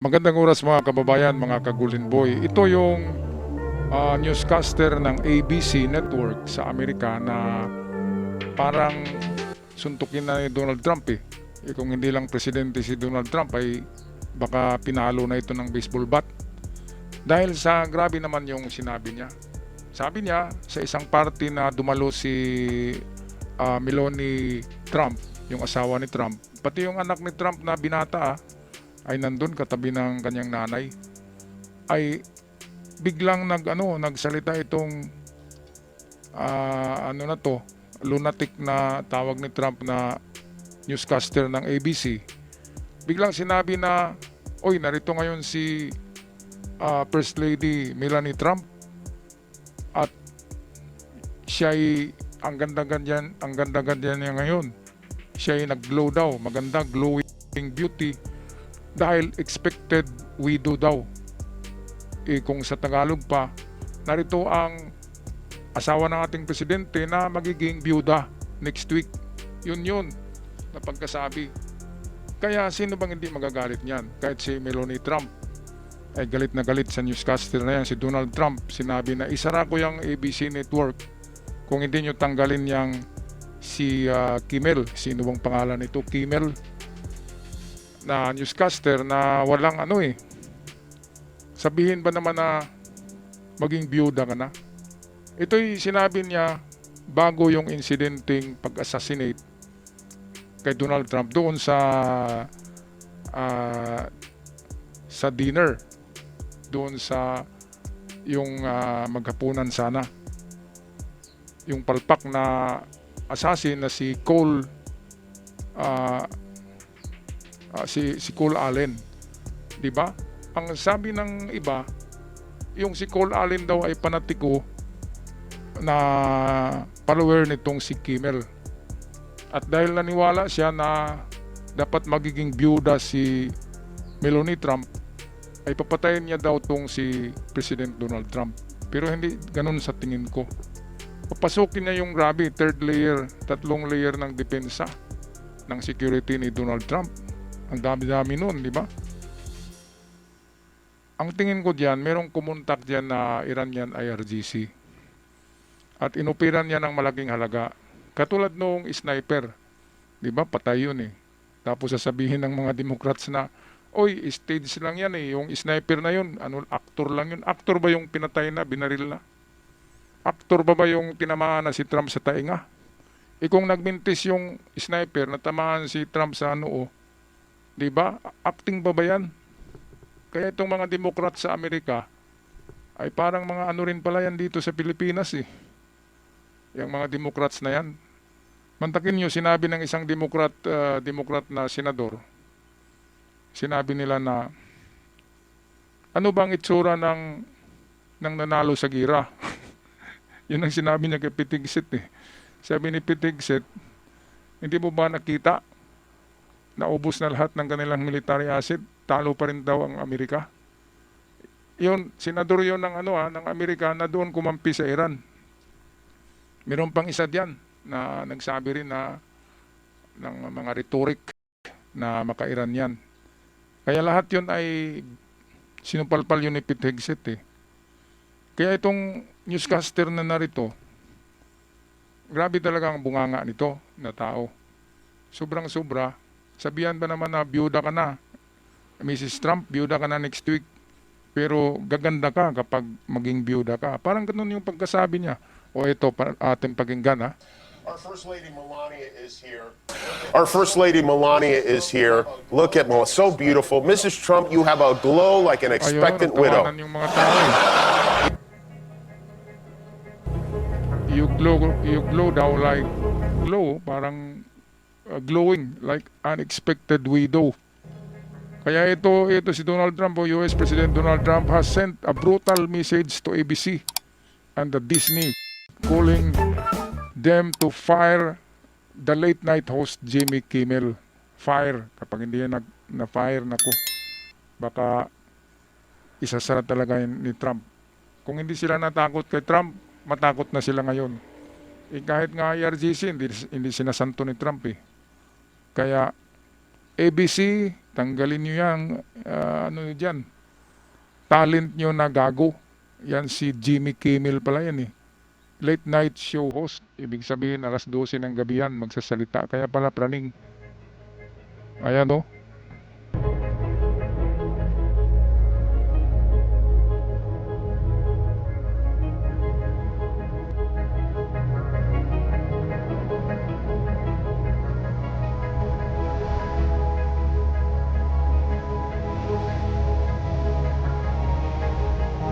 Magandang oras mga kababayan, mga kagulin boy. Ito yung newscaster ng ABC Network sa Amerika na parang suntukin na ni Donald Trump eh. Kung hindi lang presidente si Donald Trump ay baka pinalo na ito ng baseball bat. Dahil sa grabe naman yung sinabi niya. Sabi niya sa isang party na dumalo si Melania Trump, yung asawa ni Trump, pati yung anak ni Trump na binata ay nandun katabi ng kanyang nanay, ay biglang nagsalita itong lunatic na tawag ni Trump na newscaster ng ABC. Biglang sinabi na, oy, narito ngayon si First Lady Melania Trump at siya'y ang ganda-ganda niya ngayon. Siya'y nag-glow daw, maganda, glowing beauty dahil expected widow daw. Kung sa Tagalog pa, narito ang asawa ng ating presidente na magiging byuda next week. Yun na pagkasabi. Kaya sino bang hindi magagalit niyan? Kahit si Melania Trump ay galit na galit sa newscaster na yan. Si Donald Trump sinabi na isara ko yung ABC Network kung hindi nyo tanggalin yang si Kimmel. Sino bang pangalan nito? Kimmel na newscaster na walang sabihin ba naman na maging byuda ka na. Ito'y sinabi niya bago yung insidenteng pag-assassinate kay Donald Trump doon sa dinner, doon sa yung maghapunan sana, yung palpak na assassin na si Cole si Cole Allen, 'di ba? Ang sabi ng iba, yung si Cole Allen daw ay panatiko na follower nitong si Kimmel. At dahil naniwala siya na dapat magiging byuda si Melania Trump, ay papatayin niya daw tong si President Donald Trump. Pero hindi ganun sa tingin ko. Papasukin niya yung grabe, third layer, tatlong layer ng depensa ng security ni Donald Trump. Ang dami-dami nun, di ba? Ang tingin ko diyan, merong kumontak diyan na Iranian IRGC. At inupiran niya ng malaking halaga. Katulad nung sniper, di ba? Patay yun eh. Tapos sasabihin ng mga Democrats na, oy, stage lang yan eh. Yung sniper na yun, actor lang yun. Actor ba yung pinatay na, binaril na? Actor ba yung tinamaan na si Trump sa tainga? Kung nagmintis yung sniper na tamaan si Trump sa noo, di ba? Acting ba yan? Kaya itong mga Democrat sa Amerika ay parang mga rin pala yan dito sa Pilipinas eh. Yung mga Democrats na yan. Mantakin nyo, sinabi ng isang Democrat na senador, sinabi nila na, ano bang itsura ng nanalo sa gira? Yun ang sinabi niya kay Pitigsit eh. Sabi ni Pitigsit, hindi mo ba nakita? Naubos na lahat ng kanilang military asset, talo pa rin daw ang Amerika. Yun, senador yun ng Amerika na doon kumampi sa Iran. Meron pang isa diyan na nagsabi rin na ng mga rhetoric na maka-Iran yan. Kaya lahat yun ay sinupalpal yun ni Pete Hegseth eh. Kaya itong newscaster na narito, grabe talaga ang bunganga nito na tao. Sobrang-sobra. Sabihan ba naman na byuda ka na, Mrs. Trump, byuda ka na next week. Pero gaganda ka kapag maging byuda ka. Parang ganun yung pagkasabi niya. O ito, ating pakinggan ha. Our First Lady Melania is here. Our First Lady Melania is here. Look at Melania, so beautiful. Mrs. Trump, you have a glow like an expectant widow. Ayun, yung mga tao eh. You glow daw like glow, parang glowing like unexpected widow. Kaya ito si Donald Trump, o US President Donald Trump has sent a brutal message to ABC and the Disney calling them to fire the late night host Jimmy Kimmel. Fire. Kapag hindi yan na-fire, naku, baka isasara talaga ni Trump. Kung hindi sila natakot kay Trump, matakot na sila ngayon. Kahit nga IRGC, hindi sinasanto ni Trump eh. Kaya ABC, tanggalin nyo yan. Ano dyan? Talent nyo na gago. Yan si Jimmy Kimmel pala yan eh. Late night show host. Ibig sabihin, alas 12 ng gabi yan, magsasalita. Kaya pala praning. Ayan o.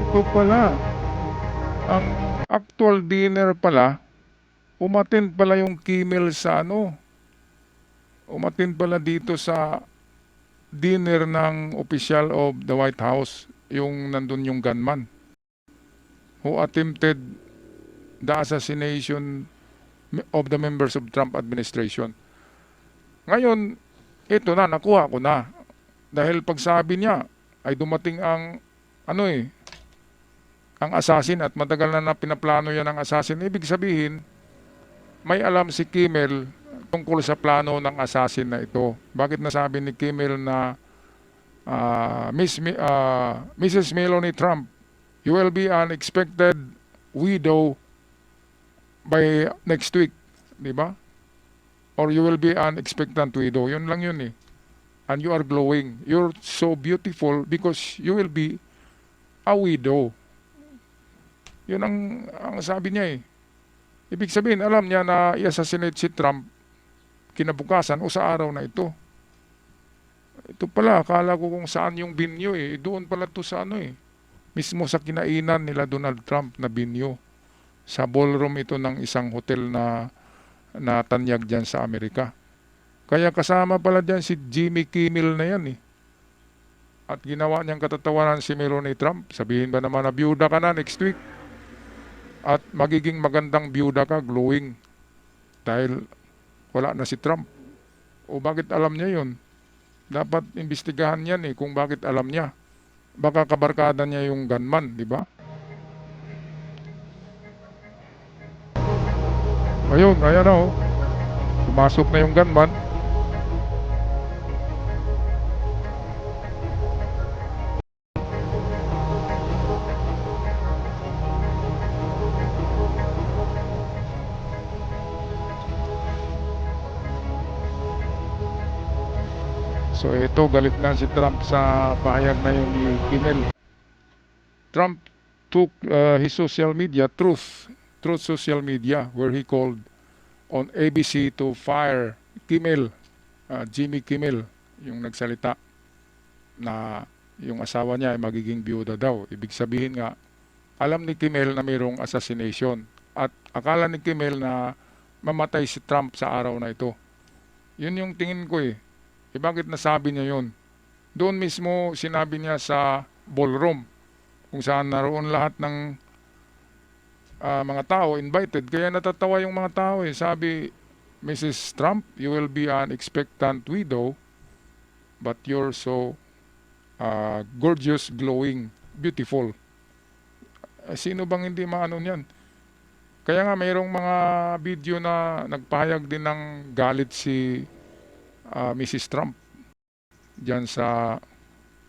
Ito pala. Ang actual dinner pala, umattend pala yung Kimmel sa ano. Umattend pala dito sa dinner ng official of the White House, yung nandun yung gunman who attempted the assassination of the members of Trump administration. Ngayon, ito na, nakuha ko na. Dahil pagsabi niya, ay dumating ang, ano eh, ang assassin at matagal na pinaplano yan ng assassin. Ibig sabihin, may alam si Kimmel tungkol sa plano ng assassin na ito. Bakit nasabi ni Kimmel na Mrs. Melanie Trump, you will be an expected widow by next week, di ba? Or you will be an expectant widow. Yun lang yun eh. And you are glowing. You're so beautiful because you will be a widow. Yun ang sabi niya eh. Ibig sabihin, alam niya na i-assassinate si Trump kinabukasan o sa araw na ito. Ito pala, akala ko kung saan yung binyo eh. Doon pala to sa ano eh. Mismo sa kinainan nila Donald Trump na binyo. Sa ballroom ito ng isang hotel na tanyag dyan sa Amerika. Kaya kasama pala dyan si Jimmy Kimmel na yan eh. At ginawa niyang katatawanan si Melanie Trump. Sabihin ba naman na byuda ka na next week? At magiging magandang byuda ka, glowing. Dahil wala na si Trump. O bakit alam niya yun? Dapat imbestigahan yan eh kung bakit alam niya. Baka kabarkada niya yung gunman, di ba? Ayun, ayan na oh. Pumasok na yung gunman. So ito, galit na si Trump sa pahayag na yun ni Kimmel. Trump took his social media, Truth Social Media, where he called on ABC to fire Kimmel, Jimmy Kimmel, yung nagsalita na yung asawa niya ay magiging byuda daw. Ibig sabihin nga, alam ni Kimmel na mayroong assassination at akala ni Kimmel na mamatay si Trump sa araw na ito. Yun yung tingin ko eh. Bakit nasabi niya yun? Doon mismo sinabi niya sa ballroom kung saan naroon lahat ng mga tao invited. Kaya natatawa yung mga tao eh. Sabi, Mrs. Trump, you will be an expectant widow but you're so gorgeous, glowing, beautiful. Sino bang hindi maano niyan? Kaya nga mayroong mga video na nagpahayag din ng galit si Mrs. Trump dyan sa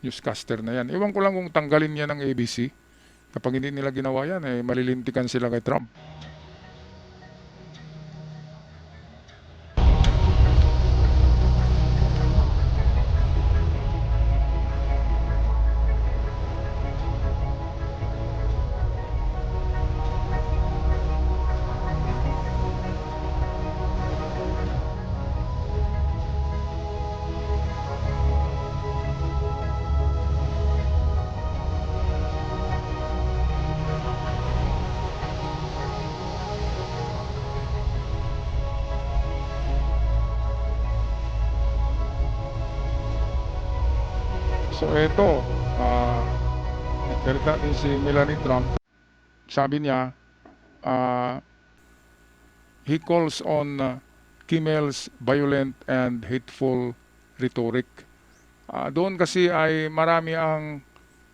newscaster na yan. Ewan ko lang kung tanggalin niya ng ABC. Kapag hindi nila ginawa yan, eh, malilintikan sila kay Trump. So ito, nagsalita din si Melanie Trump. Sabi niya, he calls on Kimmel's violent and hateful rhetoric. Doon kasi ay marami ang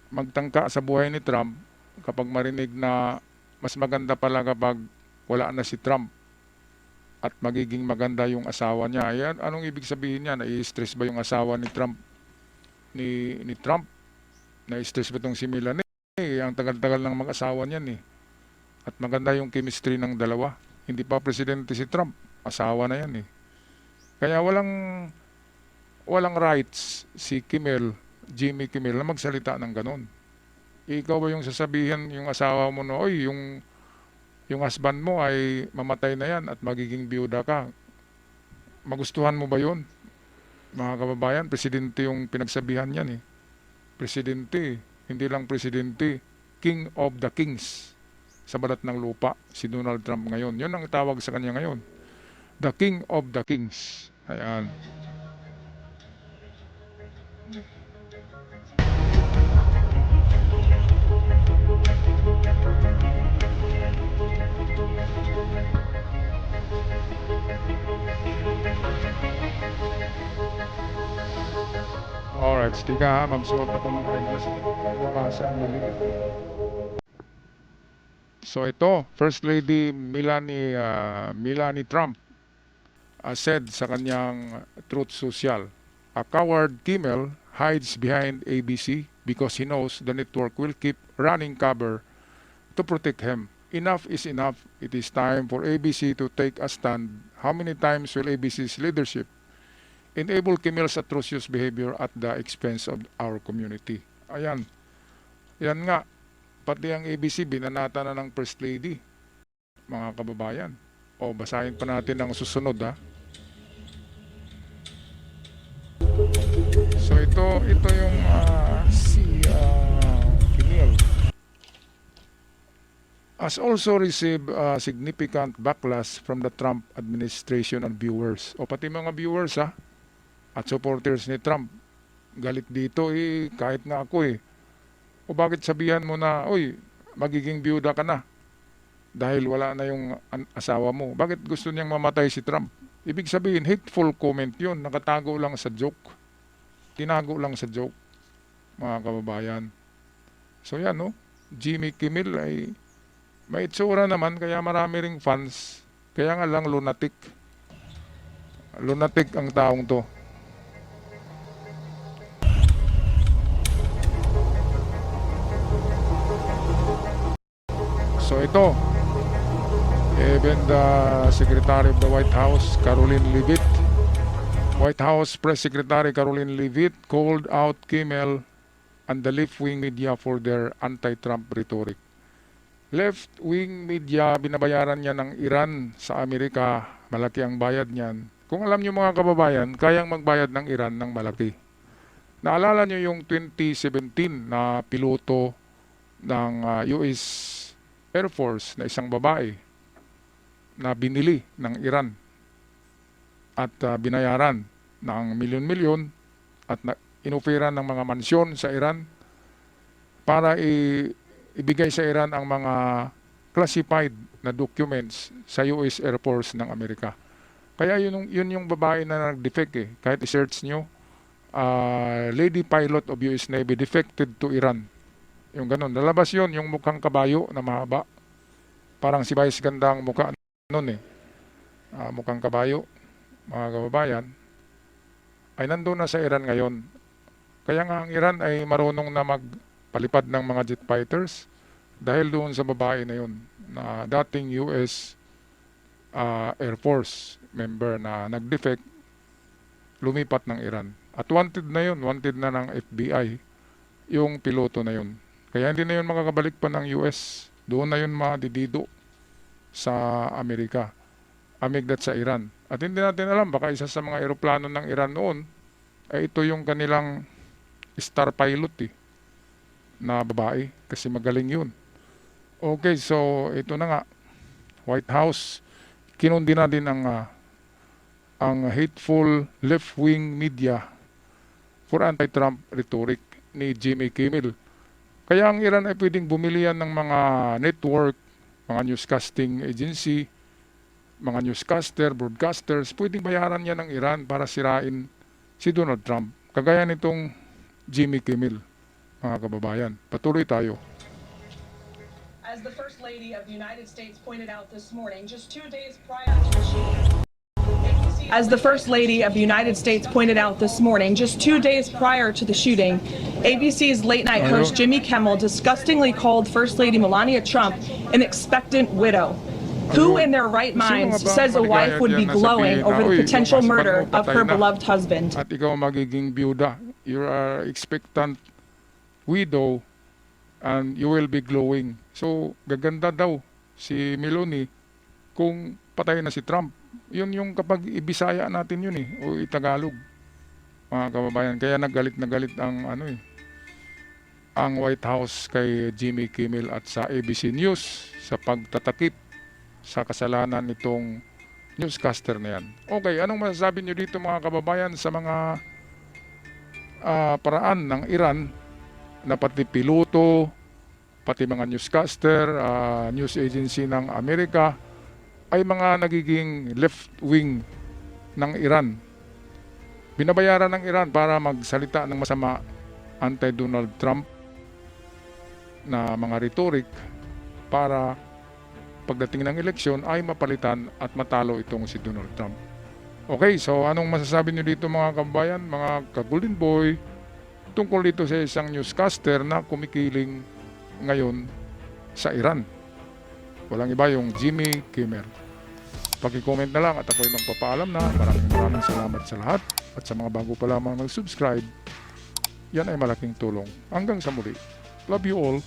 magtangka sa buhay ni Trump kapag marinig na mas maganda pala kapag wala na si Trump. at magiging maganda yung asawa niya. Ayan, anong ibig sabihin niya? Nai-stress ba yung asawa ni Trump? Ni Trump? Na-stress ba itong si Melania? Ang tagal-tagal ng mag-asawa niyan eh. At maganda yung chemistry ng dalawa. Hindi pa presidente si Trump. Asawa na yan eh. Kaya walang rights si Jimmy Kimmel na magsalita ng ganon. Ikaw ba yung sasabihin yung asawa mo na, oy, yung husband mo ay mamatay na yan at magiging biyuda ka. Magustuhan mo ba yun? Mga kababayan, presidente yung pinagsabihan yan eh. Presidente, hindi lang presidente, King of the Kings sa balat ng lupa, si Donald Trump ngayon. Yun ang tawag sa kanya ngayon. The King of the Kings. Ayan. Alright, sige ha, magsuot ako ng eyeglass. Bukasan muli. So ito, First Lady Melania Trump said sa kanyang Truth Social, "A coward Kimmel hides behind ABC because he knows the network will keep running cover to protect him. Enough is enough. It is time for ABC to take a stand. How many times will ABC's leadership enable Kimmel's atrocious behavior at the expense of our community?" Ayan. Yan nga. Pati ang ABC binanata na ng First Lady, mga kababayan. O, basahin pa natin ang susunod ha. So ito yung si Kimmel has also received significant backlash from the Trump administration and viewers. O pati mga viewers ha, at supporters ni Trump. Galit dito eh, kahit nga ako eh. O bakit sabihan mo na, oy, magiging biyuda ka na dahil wala na yung asawa mo? Bakit gusto niyang mamatay si Trump? Ibig sabihin, hateful comment yun. Nakatago lang sa joke. Tinago lang sa joke, mga kababayan. So yan, no? Jimmy Kimmel ay may itsura naman, kaya marami ring fans. Kaya nga lang lunatic. Lunatic ang taong to. So ito, even the Secretary of the White House, Caroline Leavitt, White House Press Secretary Caroline Leavitt called out Kimmel and the left-wing media for their anti-Trump rhetoric. Left-wing media, binabayaran niya ng Iran sa Amerika, malaki ang bayad niyan. Kung alam niyo mga kababayan, kayang magbayad ng Iran ng malaki. Naalala niyo yung 2017 na piloto ng US Air Force na isang babae na binili ng Iran at binayaran ng milyon-milyon at inofera ng mga mansyon sa Iran para ibigay sa Iran ang mga classified na documents sa US Air Force ng Amerika. Kaya yun yung babae na nag-defect eh. Kahit i-search nyo, lady pilot of US Navy defected to Iran. Yung ganun. Nalabas yun, yung mukhang kabayo na mahaba. Parang si Vice Ganda ang mukha nun eh. Mukhang kabayo, mga kababayan. Ay nandun na sa Iran ngayon. Kaya nga ang Iran ay marunong na magpalipad ng mga jet fighters dahil doon sa babae na yun, na dating US Air Force member na nag-defect, lumipat ng Iran. At wanted na yun, wanted na ng FBI yung piloto na yun. Kaya hindi na yun makakabalik pa ng US. Doon na yun madidido sa Amerika. Amigdat sa Iran. At hindi natin alam, baka isa sa mga eroplano ng Iran noon, ay ito yung kanilang star pilot eh, na babae. Kasi magaling yun. Okay, so ito na nga. White House, kinundi na din ang hateful left-wing media for anti-Trump rhetoric ni Jimmy Kimmel. Kaya ang Iran ay pwedeng bumili yan ng mga network, mga newscasting agency, mga newscaster, broadcasters, pwedeng bayaran yan ng Iran para sirain si Donald Trump. Kagaya nitong Jimmy Kimmel, mga kababayan. Patuloy tayo. As the First Lady of the United States pointed out this morning, just 2 days prior to the shooting. As the First Lady of the United States pointed out this morning, just 2 days prior to the shooting, ABC's late night host Jimmy Kimmel disgustingly called First Lady Melania Trump an expectant widow. Who in their right minds says a wife would be glowing over the potential murder of her beloved husband? At ikaw magiging byuda. You are expectant widow and you will be glowing. So, gaganda daw si Meloni kung patay na si Trump. Yun yung kapag ibisaya natin yun o itagalog. Mga kababayan, kaya nagalit ang ang White House kay Jimmy Kimmel at sa ABC News sa pagtatakip sa kasalanan nitong newscaster na yan. Okay, anong masasabi nyo dito mga kababayan sa mga paraan ng Iran na pati piloto, pati mga newscaster, news agency ng Amerika ay mga nagiging left wing ng Iran. Binabayaran ng Iran para magsalita ng masama anti-Donald Trump na mga rhetoric para pagdating ng eleksyon ay mapalitan at matalo itong si Donald Trump. Okay, so anong masasabi niyo dito mga kabayan, mga ka-Golden Boy, tungkol dito sa isang newscaster na kumikiling ngayon sa Iran? Walang iba yung Jimmy Kimmel. Paki-comment na lang at ako'y magpapaalam na. Maraming salamat sa lahat. At sa mga bago pa lamang mag-subscribe, yan ay malaking tulong. Hanggang sa muli. Love you all.